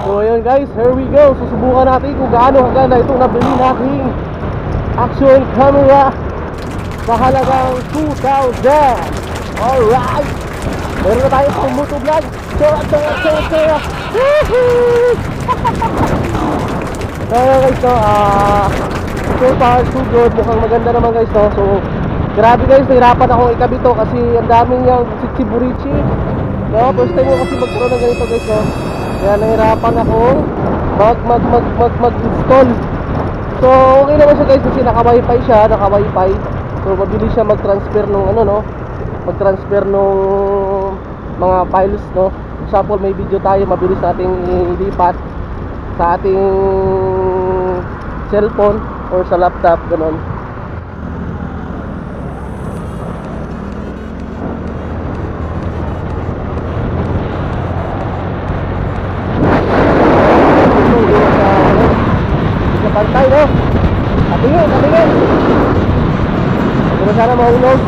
So ayun guys, here we go. Susubukan natin kung gaano kaganda itong nabili nating action camera sa halagang 2,000. Alright, meron na tayo pang motovlog. Sura. Woohoo! So guys, so far so good. Mukhang maganda naman guys, no? So grabe guys, nahirapan akong ikabit to kasi ang daming yung Sitsiburichi, no? First time ko kasi magkaroon ng ganito guys, no? Kaya nahirapan akong mag-install. So okay naman siya guys kasi naka-wifi siya, naka-wifi. So mabilis siya mag-transfer nung ano, no? Mag-transfer nung mga files, no? Example, may video tayo, mabilis nating ilipat sa ating cellphone or sa laptop, ganun. Pantay, no? Katingin. Pero sana mahulog.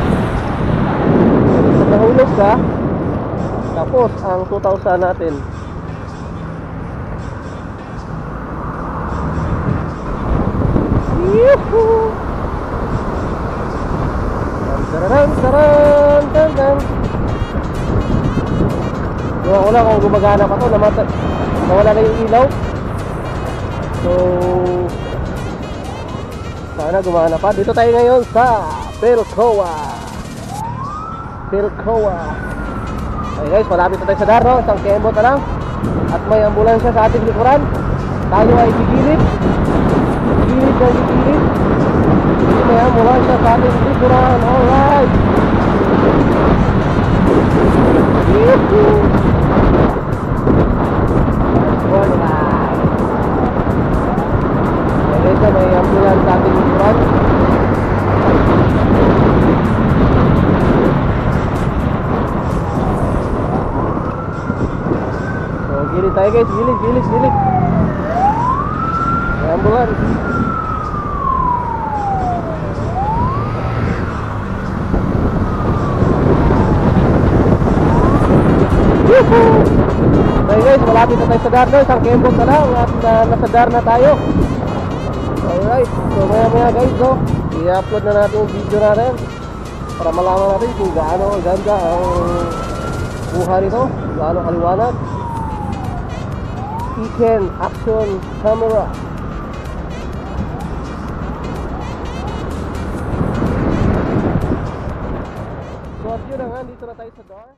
Pag nahulog ka, tapos ang 2,000 natin. Yuhuu! Taran. Ewan ko lang kung gumagana pa to, nawala na yung ilaw. So sana gumana pa. Dito tayo ngayon sa Philcoa. Okay guys, malapit na tayo sa Darno. Isang kembot na lang. At may ambulansya sa ating likuran. Tayo ay gigilid. May ambulansya sa ating likuran. Alright. Yuhuu! May ambulans sa ating likuran. So gilid tayo guys, gilid. May ambulans. Yuhuu! Okay guys, malapit na tayo sa Darno. Isang kembot na lang at nasa Darno tayo. Alright, so maya guys, no, i-upload na natin yung video natin para malaman natin kung gaano ganda ang buhay nito, gaano kaliwanag. Iken action camera. So at yun na nga, dito na tayo sa door.